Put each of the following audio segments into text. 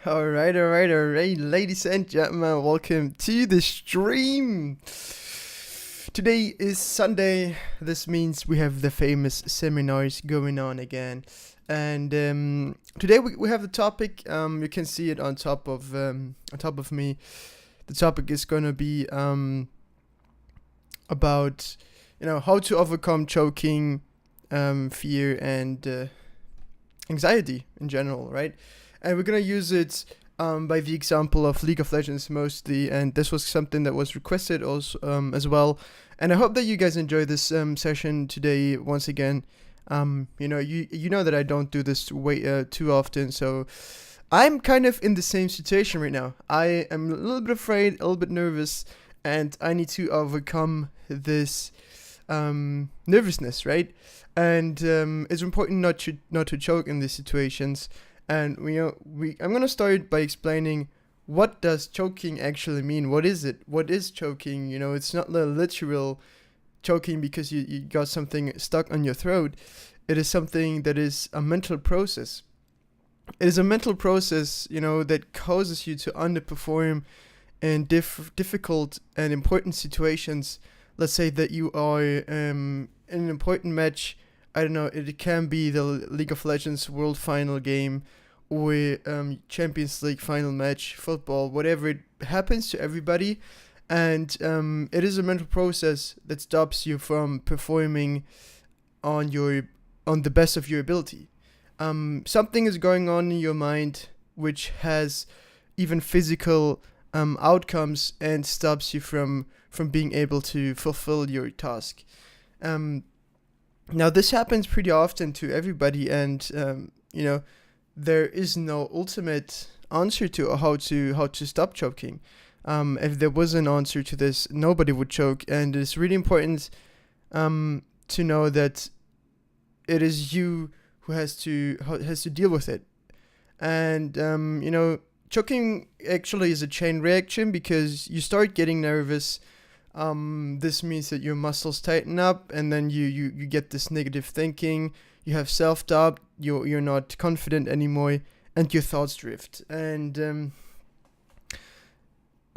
All right, ladies and gentlemen, welcome to the stream. Today is Sunday. This means we have the famous seminars going on again. And today we have the topic. You can see it on top of me. The topic is gonna be about how to overcome choking, fear, and anxiety in general, right? And we're gonna use it by the example of League of Legends mostly, and this was something that was requested also as well. And I hope that you guys enjoy this session today once again. You know that I don't do this way too often, so I'm kind of in the same situation right now. I am a little bit afraid, a little bit nervous, and I need to overcome this nervousness, right? And it's important not to choke in these situations. And I'm gonna start by explaining what does choking actually mean. What is it? What is choking? It's not the literal choking because you got something stuck on your throat. It is something that is a mental process. It is a mental process, that causes you to underperform in difficult and important situations. Let's say that you are in an important match. I don't know, it can be the League of Legends World Final game or Champions League final match, football, whatever. It happens to everybody, and it is a mental process that stops you from performing on the best of your ability. Something is going on in your mind which has even physical outcomes and stops you from being able to fulfill your task. Now this happens pretty often to everybody, and there is no ultimate answer to how to stop choking. If there was an answer to this, nobody would choke, and it's really important to know that it is you who has to deal with it. And choking actually is a chain reaction because you start getting nervous. This means that your muscles tighten up, and then you get this negative thinking. You have self-doubt. You're not confident anymore, and your thoughts drift. And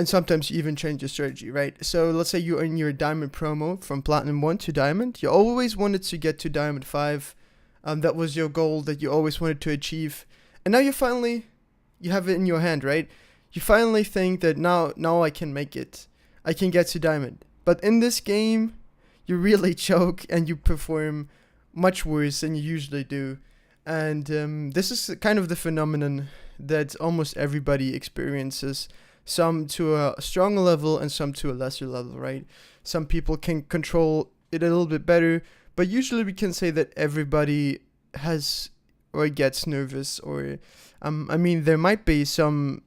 sometimes you even change your strategy, right? So let's say you're in your diamond promo from Platinum 1 to Diamond. You always wanted to get to Diamond 5. That was your goal that you always wanted to achieve. And now you have it in your hand, right? You finally think that now I can make it. I can get to Diamond. But in this game, you really choke and you perform much worse than you usually do. And this is kind of the phenomenon that almost everybody experiences. Some to a stronger level and some to a lesser level, right? Some people can control it a little bit better, but usually we can say that everybody has or gets nervous, or there might be some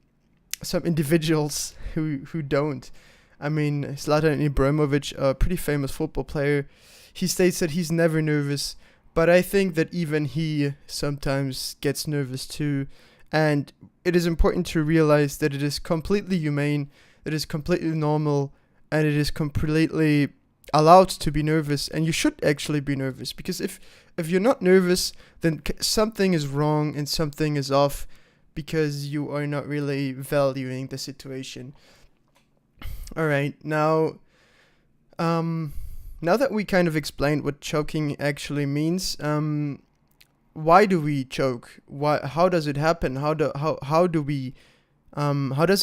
individuals who don't. Zlatan Ibrahimovic, a pretty famous football player, he states that he's never nervous, but I think that even he sometimes gets nervous too. And it is important to realize that it is completely humane, it is completely normal, and it is completely allowed to be nervous. And you should actually be nervous, because if you're not nervous, then something is wrong and something is off, because you are not really valuing the situation. All right, now that we kind of explained what choking actually means, why do we choke? How does it happen? How does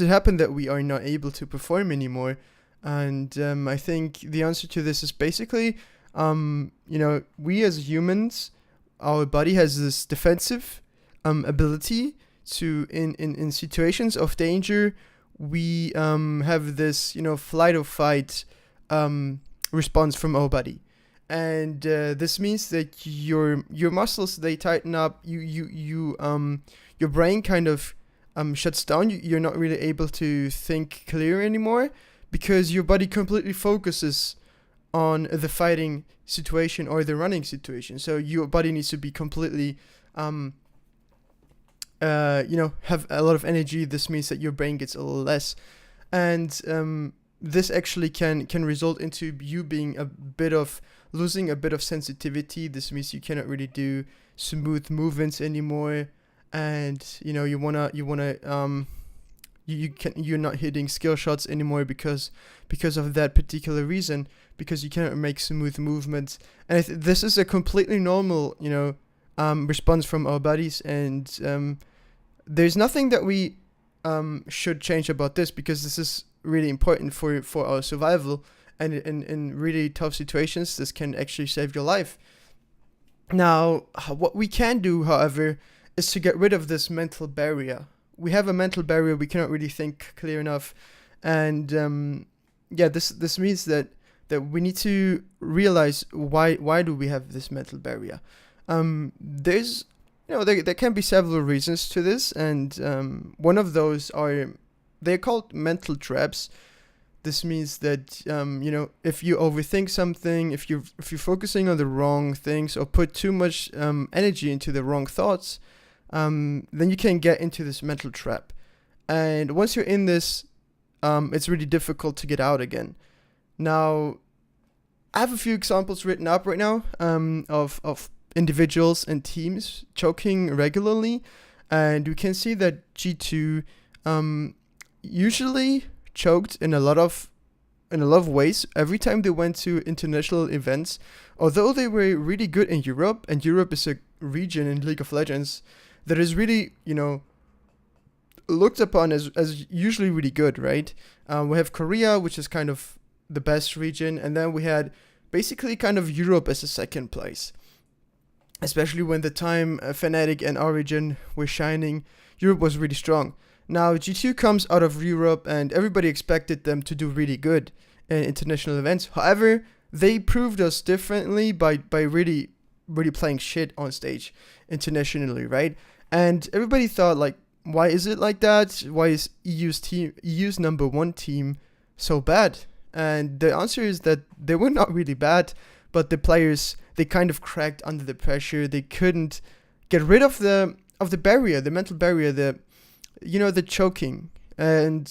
it happen that we are not able to perform anymore? And I think the answer to this is basically, we as humans, our body has this defensive ability to, in situations of danger, we have this flight or fight response from our body. And this means that your muscles, they tighten up. Your brain kind of shuts down. You're not really able to think clear anymore, because your body completely focuses on the fighting situation or the running situation. So your body needs to be completely have a lot of energy. This means that your brain gets a little less, and this actually can result into you being losing a bit of sensitivity. This means you cannot really do smooth movements anymore, and you're not hitting skill shots anymore because of that particular reason, because you cannot make smooth movements. And this is a completely normal response from our bodies, and there's nothing that we should change about this, because this is really important for our survival, and in really tough situations this can actually save your life. Now, what we can do, however, is to get rid of this mental barrier. We have a mental barrier, we cannot really think clear enough, and this means that we need to realize why do we have this mental barrier. There's there can be several reasons to this, and one of those they're called mental traps. This means that if you overthink something, if you're focusing on the wrong things, or put too much energy into the wrong thoughts, then you can get into this mental trap. And once you're in this, it's really difficult to get out again. Now, I have a few examples written up right now of individuals and teams choking regularly, and we can see that G2 usually choked in a lot of ways every time they went to international events. Although they were really good in Europe, and Europe is a region in League of Legends that is really looked upon as usually really good, right? We have Korea, which is kind of the best region, and then we had basically kind of Europe as a second place. Especially when the time Fnatic and Origin were shining, Europe was really strong. Now, G2 comes out of Europe, and everybody expected them to do really good in international events. However, they proved us differently by really, really playing shit on stage internationally, right? And everybody thought, like, why is it like that? Why is EU's number one team so bad? And the answer is that they were not really bad, but the players, they kind of cracked under the pressure. They couldn't get rid of the barrier, the mental barrier, the choking. And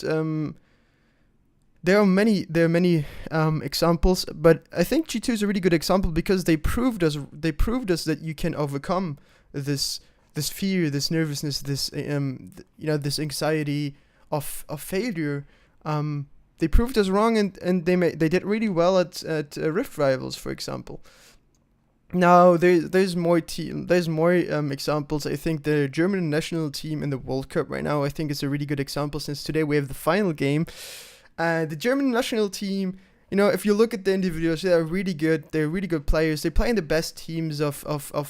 there are many examples, but I think G2 is a really good example, because they proved us that you can overcome this fear, this nervousness, this this anxiety of failure. They proved us wrong, and they did really well at Rift Rivals, for example. Now there's more examples. I think the German national team in the World Cup right now, I think, is a really good example, since today we have the final game. The German national team, if you look at the individuals, they are really good. They're really good players. They play in the best teams of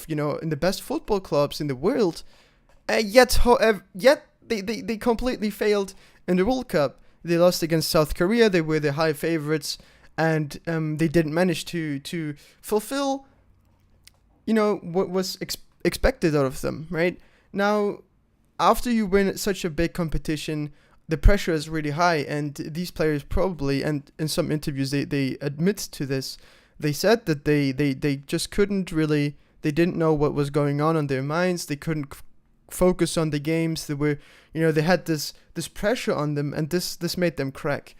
in the best football clubs in the world. Yet they completely failed in the World Cup. They lost against South Korea. They were the high favorites, and they didn't manage to fulfill what was expected out of them, right? Now, after you win such a big competition, the pressure is really high, and these players probably, and in some interviews they admit to this, they said that they just couldn't really, they didn't know what was going on in their minds. They couldn't focus on the games. They were, they had this pressure on them, and this made them crack.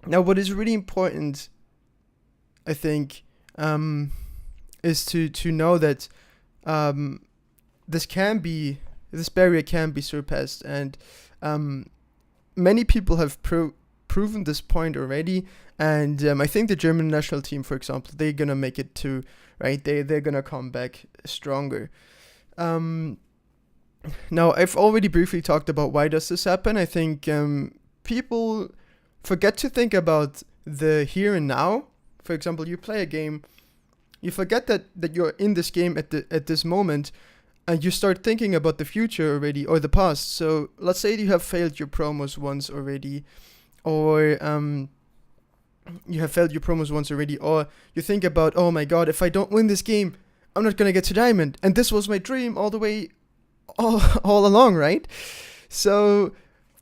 Now, what is really important, I think, is to know that this barrier can be surpassed, and many people have proven this point already. And I think the German national team, for example, they're gonna make it too, right? They're gonna come back stronger. Now, I've already briefly talked about why does this happen. I think people forget to think about the here and now. For example, you play a game, you forget that you're in this game at this moment, and you start thinking about the future already, or the past. So let's say you have failed your promos once already, or you think about, oh my god, if I don't win this game, I'm not gonna get to Diamond, and this was my dream all along, right? So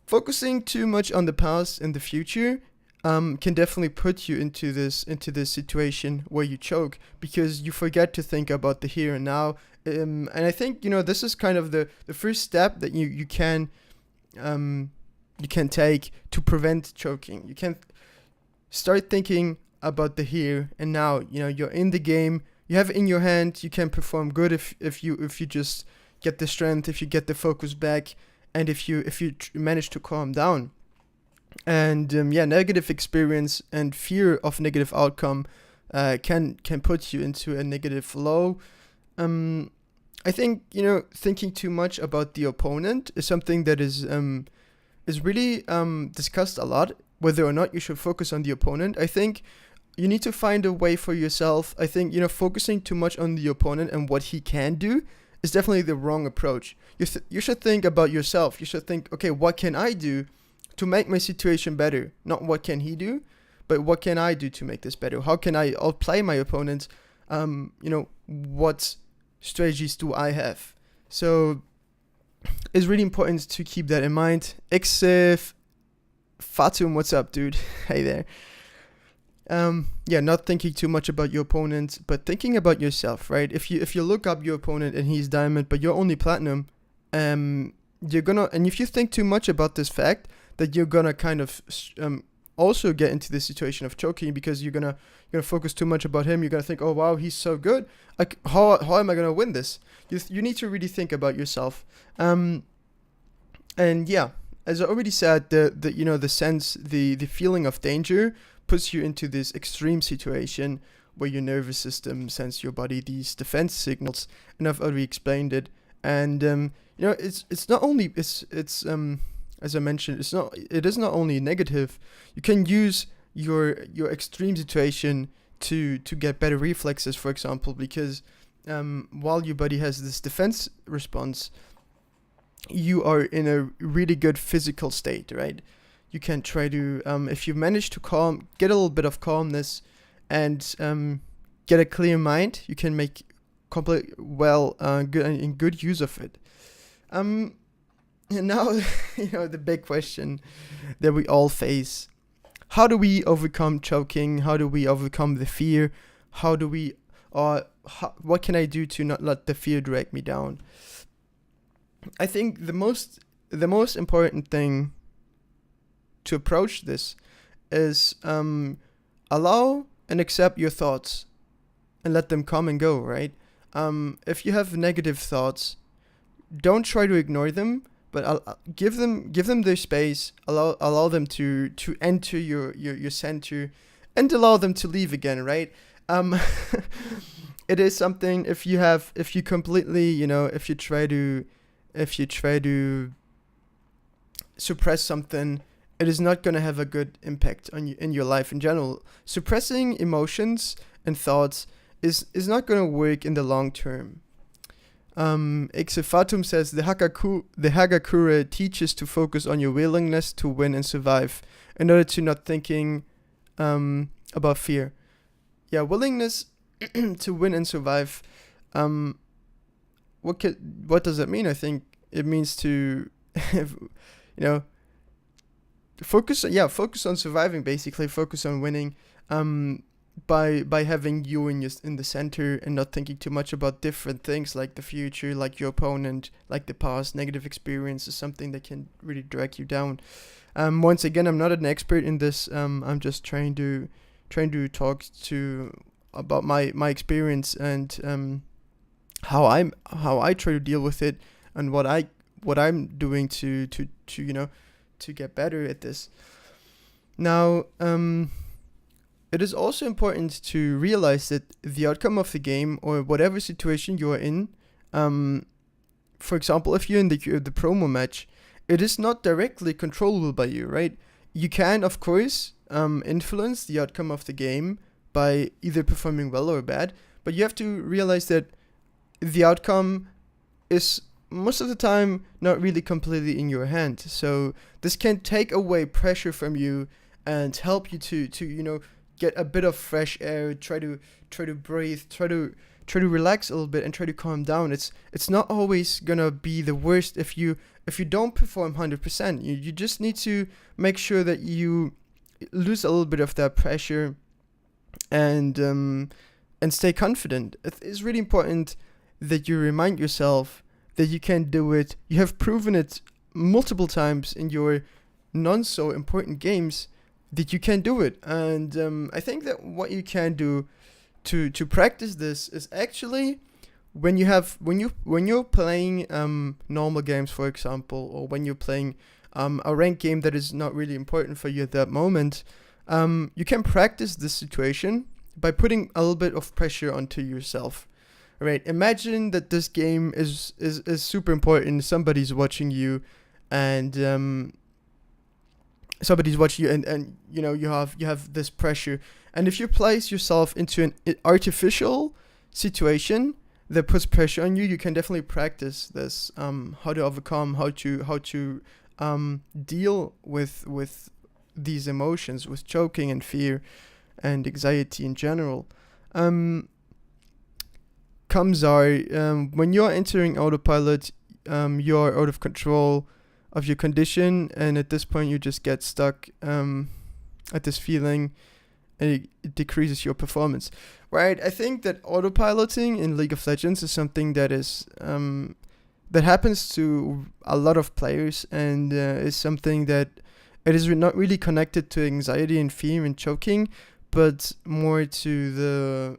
focusing too much on the past and the future can definitely put you into this situation where you choke, because you forget to think about the here and now. And I think this is kind of the first step that you can take to prevent choking. You can start thinking about the here and now. You're in the game, you have it in your hand, you can perform good if you just get the strength, if you get the focus back, and if you manage to calm down. And negative experience and fear of negative outcome can put you into a negative flow. I think thinking too much about the opponent is something that is really discussed a lot. Whether or not you should focus on the opponent, I think you need to find a way for yourself. I think focusing too much on the opponent and what he can do is definitely the wrong approach. You should think about yourself. You should think, okay, what can I do to make my situation better? Not what can he do, but what can I do to make this better? How can I outplay my opponent? What strategies do I have? So it's really important to keep that in mind. Exif Fatum, what's up, dude? Hey there. Not thinking too much about your opponent, but thinking about yourself, right? If you look up your opponent and he's diamond, but you're only platinum, you're gonna, and if you think too much about this fact, that you're gonna kind of also get into the situation of choking, because you're gonna focus too much about him. You're gonna think, oh wow, he's so good. Like how am I gonna win this? You need to really think about yourself. As I already said, the feeling of danger puts you into this extreme situation where your nervous system sends your body these defense signals, and I've already explained it. And it's not only as I mentioned, it is not only negative. You can use your extreme situation to get better reflexes, for example, because while your body has this defense response, you are in a really good physical state, right? You can try to, if you manage to get a little bit of calmness and get a clear mind, you can make good use of it. And now, the big question that we all face: how do we overcome choking? How do we overcome the fear? What can I do to not let the fear drag me down? I think the most important thing to approach this is allow and accept your thoughts and let them come and go, right? If you have negative thoughts, don't try to ignore them, but give them their space. Allow them to enter your center, and allow them to leave again, right? It is something, if you completely, if you try to suppress something, it is not going to have a good impact on you in your life in general. Suppressing emotions and thoughts is not going to work in the long term. Exifatum says the Hagakure teaches to focus on your willingness to win and survive in order to not thinking about fear. Yeah, willingness to win and survive. What does that mean? I think it means to focus on surviving, basically. Focus on winning, by having you in the center and not thinking too much about different things like the future, like your opponent, like the past. Negative experience is something that can really drag you down. Once again, I'm not an expert in this. I'm just trying to talk about my experience and how I try to deal with it, and what I'm doing to get better at this. Now, it is also important to realize that the outcome of the game, or whatever situation you are in, for example, if you're in the promo match, it is not directly controllable by you, right? You can, of course, influence the outcome of the game by either performing well or bad, but you have to realize that the outcome is most of the time not really completely in your hand. So this can take away pressure from you and help you to get a bit of fresh air, try to breathe, try to relax a little bit and try to calm down. It's not always gonna be the worst if you don't perform 100%. You just need to make sure that you lose a little bit of that pressure and stay confident. It's really important that you remind yourself that you can do it. You have proven it multiple times in your non-so important games that you can do it. And I think that what you can do to practice this is actually when you're playing normal games, for example, or when you're playing a ranked game that is not really important for you at that moment, you can practice this situation by putting a little bit of pressure onto yourself. Right? Imagine that this game is super important. Somebody's watching you, and you know you have this pressure. And if you place yourself into an artificial situation that puts pressure on you, you can definitely practice this. How to overcome, how to deal with these emotions, with choking and fear and anxiety in general. Comes are when you're entering autopilot, you're out of control of your condition, and at this point you just get stuck at this feeling, and it decreases your performance. Right? I think that autopiloting in League of Legends is something that is that happens to a lot of players, and is something that it is not really connected to anxiety and fear and choking, but more to the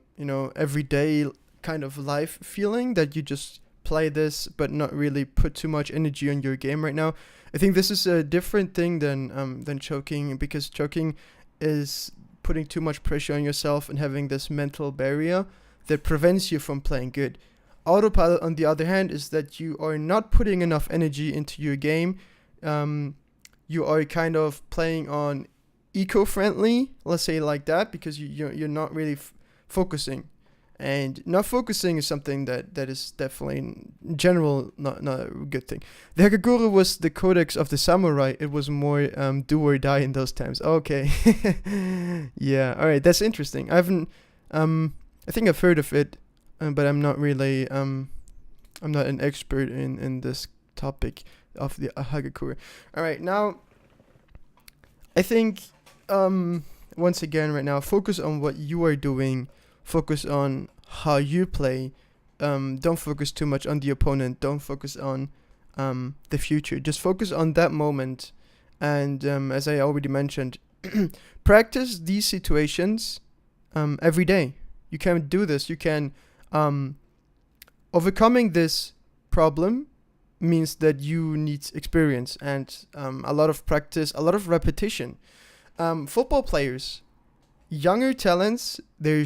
everyday kind of life feeling that you just play this but not really put too much energy on your game right now. I think this is a different thing than choking, because choking is putting too much pressure on yourself and having this mental barrier that prevents you from playing good. Autopilot, on the other hand, is that you are not putting enough energy into your game. You are kind of playing on eco-friendly, let's say like that, because you're not really focusing. And not focusing is something that is definitely in general not a good thing. The Hagakure was the codex of the samurai. It was more do or die in those times. Okay. Yeah, alright, that's interesting. I haven't I think I've heard of it, but I'm not really I'm not an expert in this topic of the Hagakure. Alright, now I think once again right now, focus on what you are doing. Focus on how you play. Don't focus too much on the opponent. Don't focus on the future. Just focus on that moment. And as I already mentioned, practice these situations every day. You can do this. You can overcoming this problem means that you need experience and a lot of practice, a lot of repetition. Football players, younger talents, they're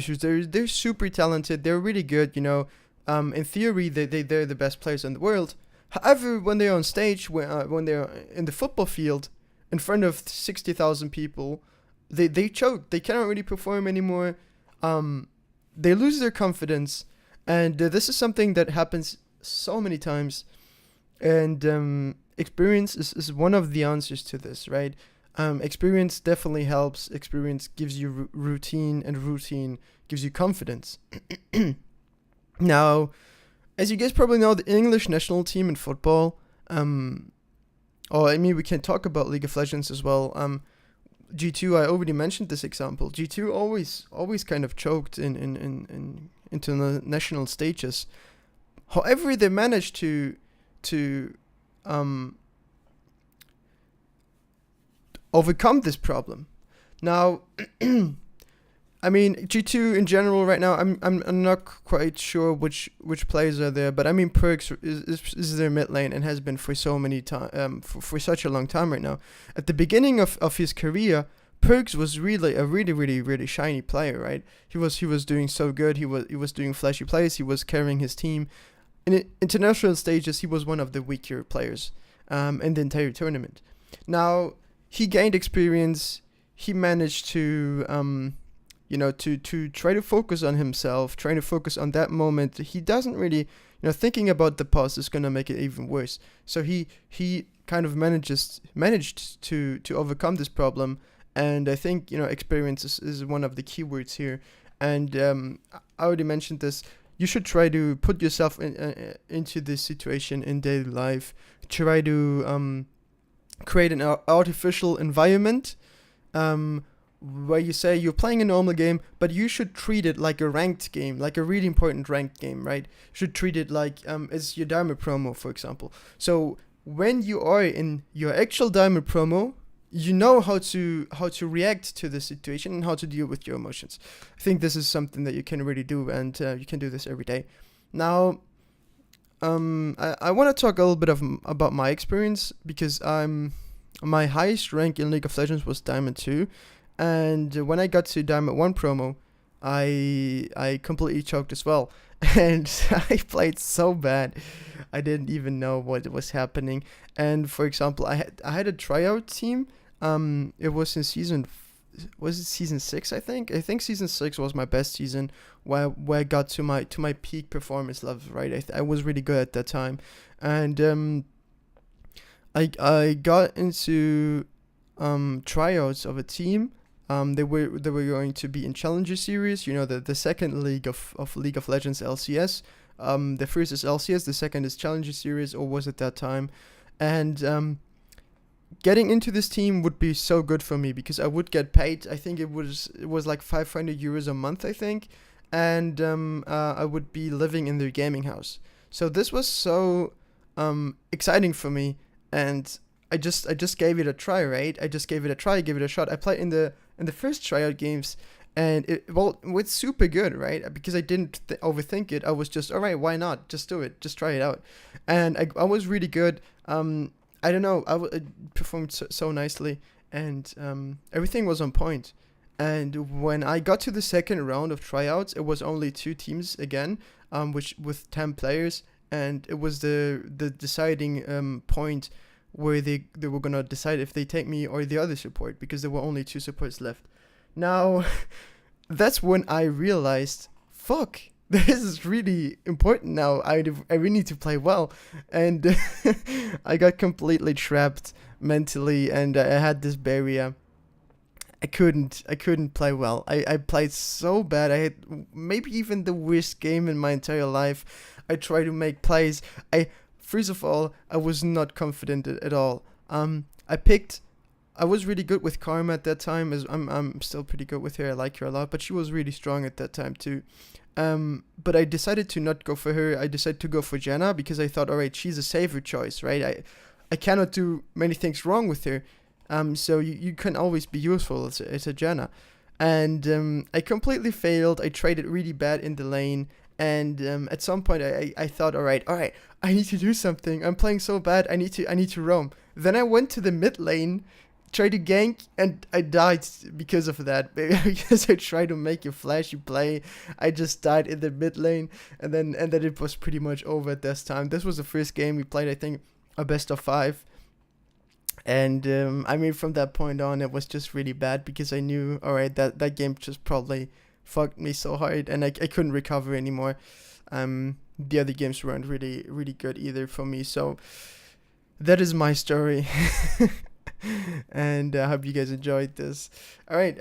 super talented. They're really good. In theory, they're the best players in the world. However, when they're on stage, when they're in the football field, in front of 60,000 people, they choke. They cannot really perform anymore. They lose their confidence, and this is something that happens so many times. And experience is one of the answers to this, right? Experience definitely helps. Experience gives you routine, and routine gives you confidence. Now, as you guys probably know, the English national team in football, we can talk about League of Legends as well. G2, I already mentioned this example. G2 always kind of choked in international stages. However, they managed to overcome this problem. Now, I mean, G2 in general right now, I'm not quite sure which players are there, but I mean, Perkz is their mid lane and has been for so many time for such a long time right now. At the beginning of his career, Perkz was really a really shiny player, right? He was doing so good. He was doing flashy plays. He was carrying his team. In international stages, he was one of the weaker players in the entire tournament. Now, he gained experience. He managed to, to try to focus on himself, trying to focus on that moment. He doesn't really, thinking about the past is gonna make it even worse. So he kind of managed to overcome this problem. And I think experience is one of the key words here. And I already mentioned this. You should try to put yourself into this situation in daily life. Try to create an artificial environment where you say you're playing a normal game, but you should treat it like a ranked game, like a really important ranked game, right? You should treat it like it's your diamond promo, for example. So when you are in your actual diamond promo, you know how to react to the situation and how to deal with your emotions. I think this is something that you can really do, and you can do this every day. Now, I want to talk a little bit about my experience, because my highest rank in League of Legends was Diamond 2, and when I got to Diamond 1 promo, I completely choked as well. And I played so bad, I didn't even know what was happening. And for example, I had a tryout team. It was in was it season 6? I think season 6 was my best season, where I got to my peak performance levels, right? I was really good at that time. And I got into tryouts of a team. They were going to be in Challenger Series, the second league of League of Legends LCS. The first is LCS, the second is Challenger Series, or was at that time. And getting into this team would be so good for me, because I would get paid. I think it was like 500 euros a month, I think. And I would be living in their gaming house. So this was so exciting for me, and I just gave it a try, right? I just gave it a try, gave it a shot. I played in the first tryout games, and it's super good, right? Because I didn't overthink it. I was just, all right, why not? Just do it, just try it out. And I was really good. I don't know, I performed so nicely, and everything was on point. And when I got to the second round of tryouts, it was only 2 teams again, which with 10 players, and it was the deciding point where they were gonna decide if they take me or the other support, because there were only 2 supports left. Now, that's when I realized, fuck, this is really important now. I really need to play well, and I got completely trapped mentally, and I had this barrier. I couldn't play well. I played so bad. I had maybe even the worst game in my entire life. I tried to make plays. First of all, I was not confident at all. I was really good with Karma at that time, as I'm still pretty good with her. I like her a lot, but she was really strong at that time too. But I decided to not go for her. I decided to go for Janna, because I thought, all right, she's a safer choice, right? I cannot do many things wrong with her. So you can always be useful as a Janna. And I completely failed. I traded really bad in the lane. And at some point I thought, all right, I need to do something. I'm playing so bad. I need to roam. Then I went to the mid lane, tried to gank, and I died because of that. Because I tried to make a flashy play, I just died in the mid lane, and then it was pretty much over at this time. This was the first game we played, I think, a best of 5. And I mean, from that point on, it was just really bad, because I knew, all right, that game just probably fucked me so hard, and I couldn't recover anymore. The other games weren't really, really good either for me. So that is my story. And I hope you guys enjoyed this. All right.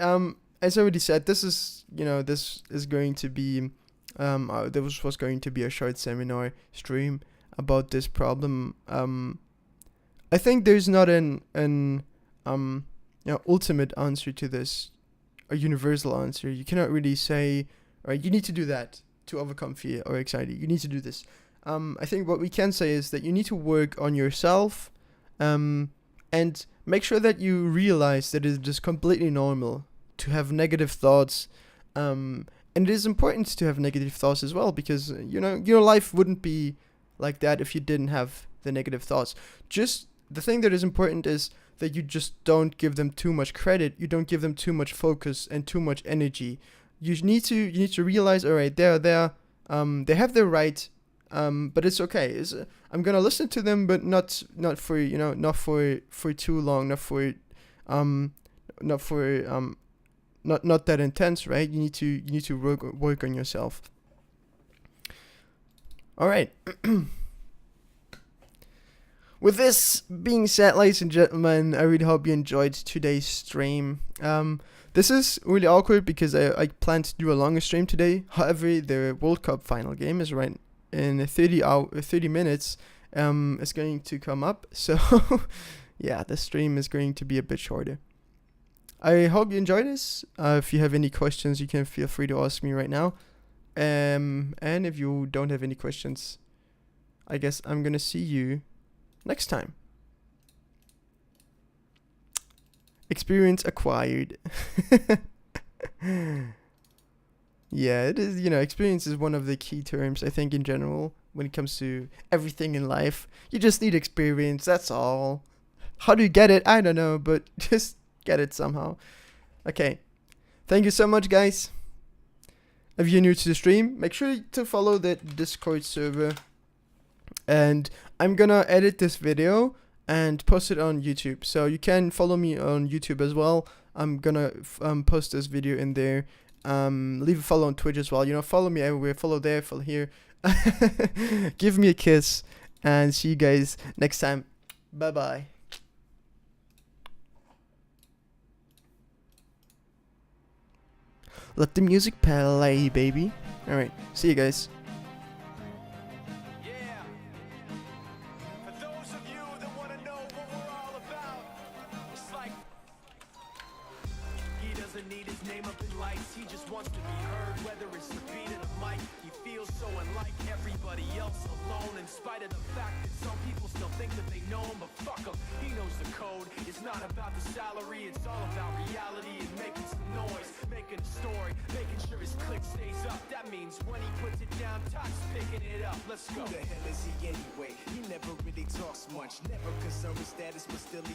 As I already said, this is going to be this was going to be a short seminar stream about this problem. I think there's not an ultimate answer to this, a universal answer. You cannot really say, all right, you need to do that to overcome fear or anxiety. You need to do this. I think what we can say is that you need to work on yourself, and make sure that you realize that it is completely normal to have negative thoughts. And it is important to have negative thoughts as well, because your life wouldn't be like that if you didn't have the negative thoughts. Just the thing that is important is that you just don't give them too much credit. You don't give them too much focus and too much energy. You need to realize, all right, they're there. They have their right. But it's okay. I'm gonna listen to them, but not for too long. Not that intense, right? You need to work on yourself. All right. With this being said, ladies and gentlemen, I really hope you enjoyed today's stream. This is really awkward because I planned to do a longer stream today. However, the World Cup final game is right in 30 minutes. Is going to come up. So, yeah, the stream is going to be a bit shorter. I hope you enjoyed this. If you have any questions, you can feel free to ask me right now. And if you don't have any questions, I guess I'm gonna see you next time. Experience acquired. Yeah, it is. Experience is one of the key terms, I think, in general, when it comes to everything in life. You just need experience, that's all. How do you get it? I don't know, but just get it somehow. Okay. Thank you so much, guys. If you're new to the stream, make sure to follow the Discord server. And I'm gonna edit this video and post it on YouTube. So you can follow me on YouTube as well. I'm gonna post this video in there. Leave a follow on Twitch as well. Follow me everywhere. Follow there, follow here. Give me a kiss, and see you guys next time. Bye bye. Let the music play, baby. All right, see you guys. Need his name up in lights, he just wants to be heard, whether it's the beat of the mic. He feels so unlike everybody else, alone, in spite of the fact that some people still think that they know him, but fuck him, he knows the code. It's not about the salary, it's all about reality and making some noise, making a story, making sure his click stays up. That means when he puts it down, Todd's picking it up. Let's go. Who the hell is he anyway? He never really talks much, never concerned with status, but still he